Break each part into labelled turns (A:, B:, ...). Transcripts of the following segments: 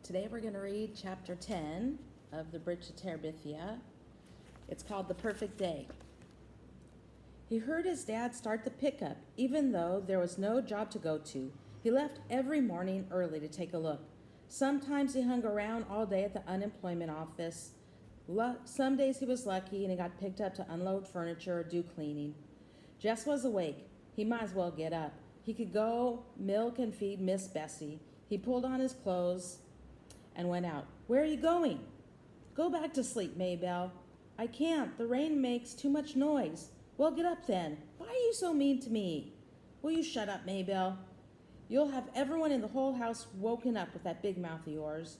A: Today we're going to read chapter 10 of the Bridge to Terebithia. It's called The Perfect Day. He heard his dad start the pickup, even though there was no job to go to. He left every morning early to take a look. Sometimes he hung around all day at the unemployment office. Some days he was lucky and he got picked up to unload furniture or do cleaning. Jess was awake. He might as well get up. He could go milk and feed Miss Bessie. He pulled on his clothes and went out. "Where are you going?" "Go back to sleep, Maybelle." "I can't. The rain makes too much noise." "Well, get up then. Why are you so mean to me?" "Will you shut up, Maybelle? You'll have everyone in the whole house woken up with that big mouth of yours."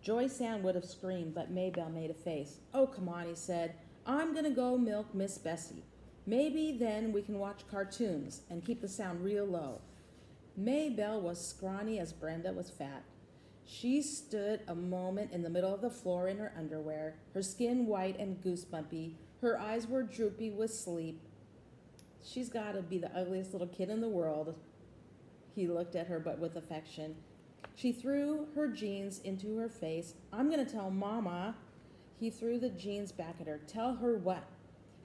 A: Joy Sand would have screamed, but Maybelle made a face. "Oh, come on," he said. "I'm going to go milk Miss Bessie. Maybe then we can watch cartoons and keep the sound real low." Maybelle was scrawny as Brenda was fat. She stood a moment in the middle of the floor in her underwear, her skin white and goosebumpy. Her eyes were droopy with sleep. "She's got to be the ugliest little kid in the world." He looked at her, but with affection. She threw her jeans into her face. "I'm going to tell Mama." He threw the jeans back at her. "Tell her what?"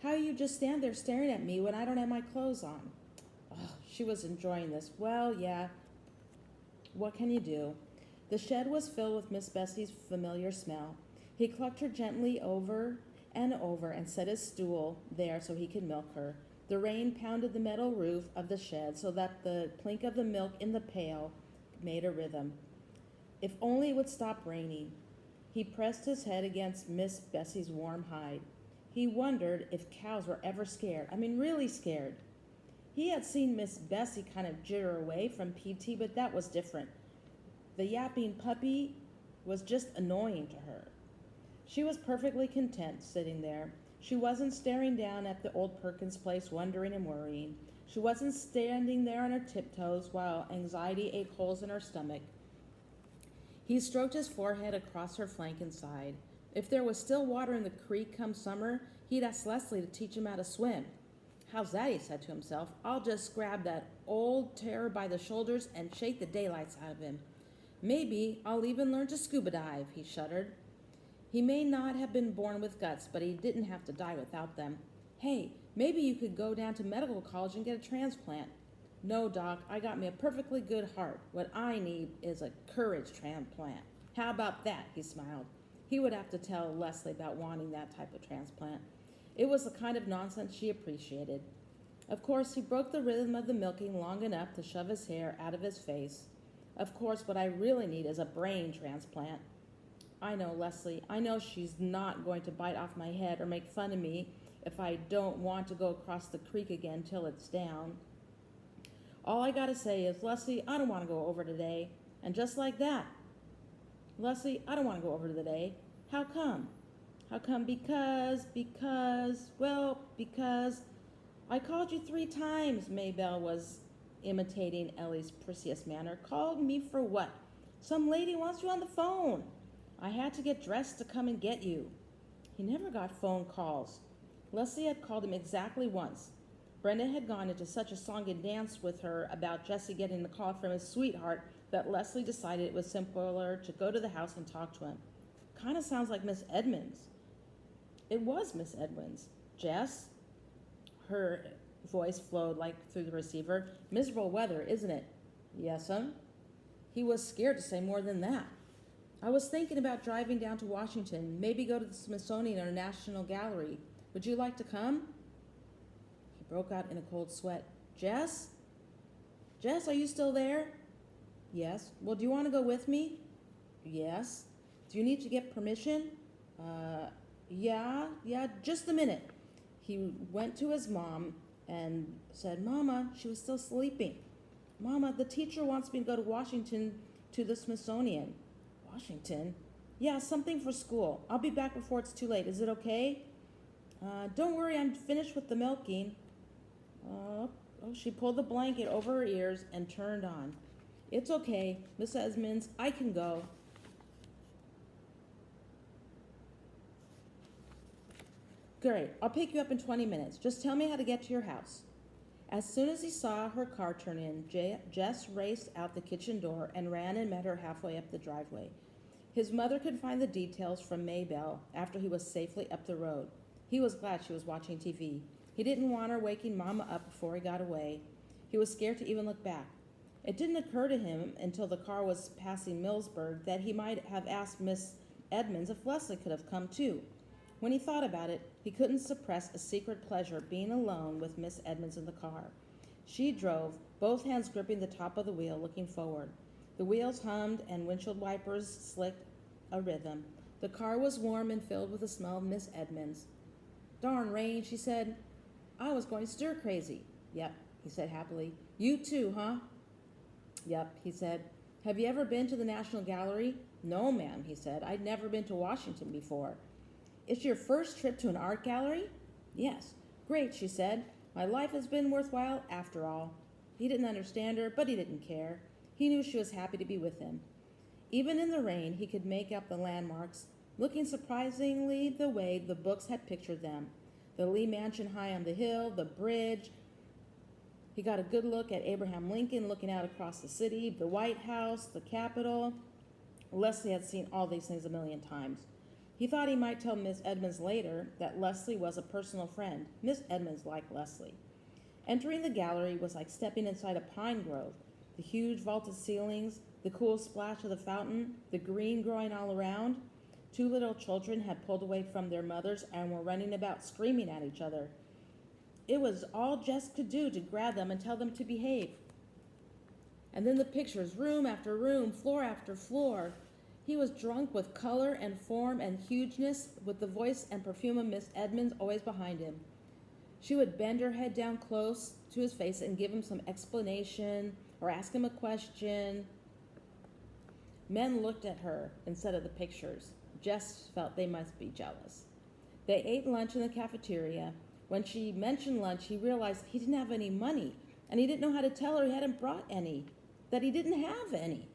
A: "How you just stand there staring at me when I don't have my clothes on." Oh, she was enjoying this. Well, yeah, what can you do? The shed was filled with Miss Bessie's familiar smell. He clucked her gently over and set his stool there so he could milk her. The rain pounded the metal roof of the shed so that the plink of the milk in the pail made a rhythm. If only it would stop raining. He pressed his head against Miss Bessie's warm hide. He wondered if cows were ever scared. Really scared. He had seen Miss Bessie kind of jitter away from PT, but that was different. The yapping puppy was just annoying to her. She was perfectly content sitting there. She wasn't staring down at the old Perkins place, wondering and worrying. She wasn't standing there on her tiptoes while anxiety ate holes in her stomach. He stroked his forehead across her flank and sighed. If there was still water in the creek come summer, he'd ask Leslie to teach him how to swim. "How's that?" he said to himself. "I'll just grab that old terror by the shoulders and shake the daylights out of him. Maybe I'll even learn to scuba dive," he shuddered. He may not have been born with guts, but he didn't have to die without them. "Hey, maybe you could go down to medical college and get a transplant." "No, Doc, I got me a perfectly good heart. What I need is a courage transplant." "How about that?" he smiled. He would have to tell Leslie about wanting that type of transplant. It was the kind of nonsense she appreciated. Of course, he broke the rhythm of the milking long enough to shove his hair out of his face. "Of course, what I really need is a brain transplant." "I know, Leslie. I know she's not going to bite off my head or make fun of me if I don't want to go across the creek again till it's down. All I gotta say is, 'Leslie, I don't want to go over today.' And just like that. 'Leslie, I don't want to go over today.' How come?" "How come? Because I called you 3 times." Maybelle was imitating Ellie's precious manner. "Called me for what?" "Some lady wants you on the phone." "I had to get dressed to come and get you." He never got phone calls. Leslie had called him exactly once. Brenda had gone into such a song and dance with her about Jesse getting the call from his sweetheart that Leslie decided it was simpler to go to the house and talk to him. Kind of sounds like Miss Edmonds. It was Miss Edmonds. "Jess?" Her voice flowed like through the receiver. "Miserable weather, isn't it?" "Yes'm." He was scared to say more than that. "I was thinking about driving down to Washington, maybe go to the Smithsonian or National Gallery. Would you like to come?" He broke out in a cold sweat. "Jess? Jess, are you still there?" "Yes." "Well, do you want to go with me?" "Yes." "Do you need to get permission?" Yeah, just a minute." He went to his mom and said, "Mama," she was still sleeping. "Mama, the teacher wants me to go to Washington to the Smithsonian." "Washington?" "Yeah, something for school. I'll be back before it's too late. Is it okay?" Don't worry, I'm finished with the milking." She pulled the blanket over her ears and turned on. "It's okay, Miss Edmonds, I can go." "Great, I'll pick you up in 20 minutes. Just tell me how to get to your house." As soon as he saw her car turn in, Jess raced out the kitchen door and ran and met her halfway up the driveway. His mother could find the details from Maybelle after he was safely up the road. He was glad she was watching TV. He didn't want her waking Mama up before he got away. He was scared to even look back. It didn't occur to him until the car was passing Millsburg that he might have asked Miss Edmonds if Leslie could have come too. When he thought about it, he couldn't suppress a secret pleasure being alone with Miss Edmonds in the car. She drove, both hands gripping the top of the wheel, looking forward. The wheels hummed and windshield wipers slicked a rhythm. The car was warm and filled with the smell of Miss Edmonds. "Darn rain," she said. "I was going stir crazy." "Yep," he said happily. "You too, huh?" "Yep," he said. "Have you ever been to the National Gallery?" "No, ma'am," he said. "I'd never been to Washington before." "It's your first trip to an art gallery?" "Yes." "Great," she said. "My life has been worthwhile after all." He didn't understand her, but he didn't care. He knew she was happy to be with him. Even in the rain, he could make out the landmarks, looking surprisingly the way the books had pictured them. The Lee Mansion high on the hill, the bridge. He got a good look at Abraham Lincoln looking out across the city, the White House, the Capitol. Leslie had seen all these things a million times. He thought he might tell Miss Edmonds later that Leslie was a personal friend. Miss Edmonds liked Leslie. Entering the gallery was like stepping inside a pine grove. The huge vaulted ceilings, the cool splash of the fountain, the green growing all around. Two little children had pulled away from their mothers and were running about screaming at each other. It was all Jess could do to grab them and tell them to behave. And then the pictures, room after room, floor after floor. He was drunk with color and form and hugeness, with the voice and perfume of Miss Edmonds always behind him. She would bend her head down close to his face and give him some explanation or ask him a question. Men looked at her instead of the pictures. Jess felt they must be jealous. They ate lunch in the cafeteria. When she mentioned lunch, he realized he didn't have any money, and he didn't know how to tell her he hadn't brought any, that he didn't have any.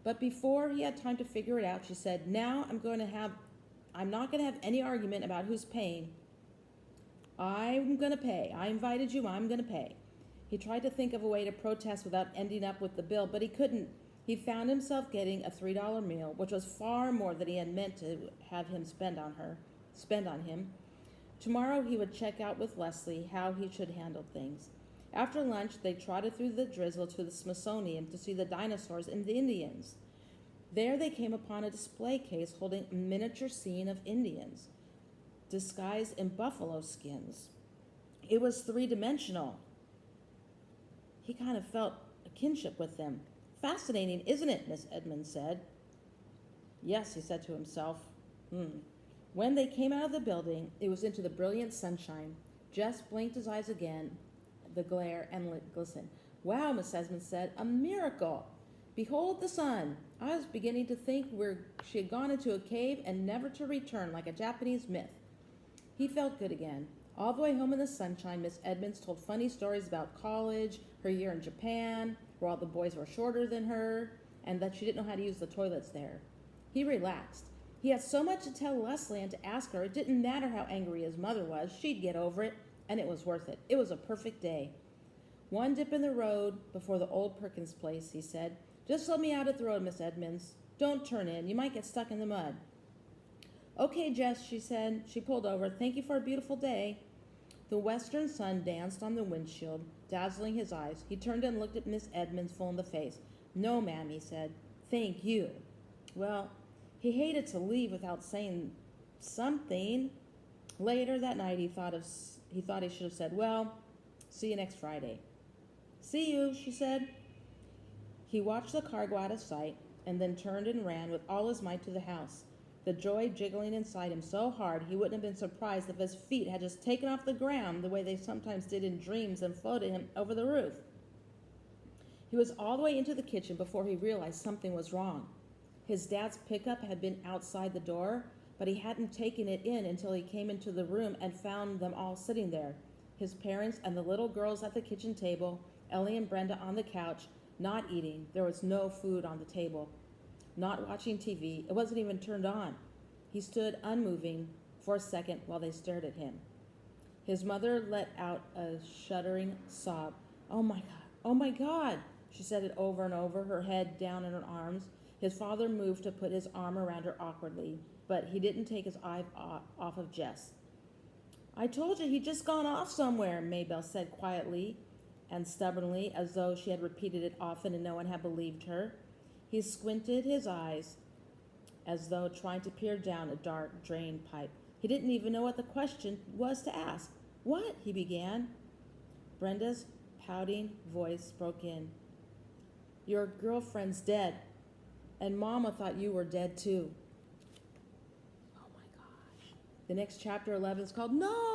A: But before he had time to figure it out, she said, "Now I'm not going to have any argument about who's paying. I'm going to pay. I invited you. I'm going to pay." He tried to think of a way to protest without ending up with the bill, but he couldn't. He found himself getting a $3 meal, which was far more than he had meant to have him spend on him. Tomorrow he would check out with Leslie how he should handle things. After lunch, they trotted through the drizzle to the Smithsonian to see the dinosaurs and the Indians. There they came upon a display case holding a miniature scene of Indians, disguised in buffalo skins. It was three-dimensional. He kind of felt a kinship with them. "Fascinating, isn't it?" Miss Edmonds said. "Yes," he said to himself. When they came out of the building, it was into the brilliant sunshine. Jess blinked his eyes again, the glare and glisten. "Wow," Miss Edmonds said, "a miracle. Behold the sun. I was beginning to think she had gone into a cave and never to return, like a Japanese myth." He felt good again. All the way home in the sunshine, Miss Edmonds told funny stories about college, her year in Japan, where all the boys were shorter than her, and that she didn't know how to use the toilets there. He relaxed. He had so much to tell Leslie and to ask her. It didn't matter how angry his mother was. She'd get over it, and it was worth it. It was a perfect day. "One dip in the road before the old Perkins place," he said. "Just let me out at the road, Miss Edmonds. Don't turn in. You might get stuck in the mud." "Okay, Jess," she said. She pulled over. "Thank you for a beautiful day." The western sun danced on the windshield, dazzling his eyes. He turned and looked at Miss Edmonds full in the face. "No, ma'am," he said. "Thank you." Well, he hated to leave without saying something. Later that night, he thought he should have said, "Well, see you next Friday." "See you," she said. He watched the car go out of sight and then turned and ran with all his might to the house, the joy jiggling inside him so hard he wouldn't have been surprised if his feet had just taken off the ground the way they sometimes did in dreams and floated him over the roof. He was all the way into the kitchen before he realized something was wrong. His dad's pickup had been outside the door, but he hadn't taken it in until he came into the room and found them all sitting there, his parents and the little girls at the kitchen table, Ellie and Brenda on the couch, not eating. There was no food on the table. Not watching TV. It wasn't even turned on. He stood unmoving for a second while they stared at him. His mother let out a shuddering sob. "Oh my God, oh my God," she said it over and over, her head down in her arms. His father moved to put his arm around her awkwardly, but he didn't take his eye off of Jess. I told you he'd just gone off somewhere, Maybelle said quietly and stubbornly, as though she had repeated it often and no one had believed her. He squinted his eyes as though trying to peer down a dark drain pipe. He didn't even know what the question was to ask. What? He began. Brenda's pouting voice broke in. Your girlfriend's dead, and Mama thought you were dead too. Oh my gosh. The next chapter 11 is called No!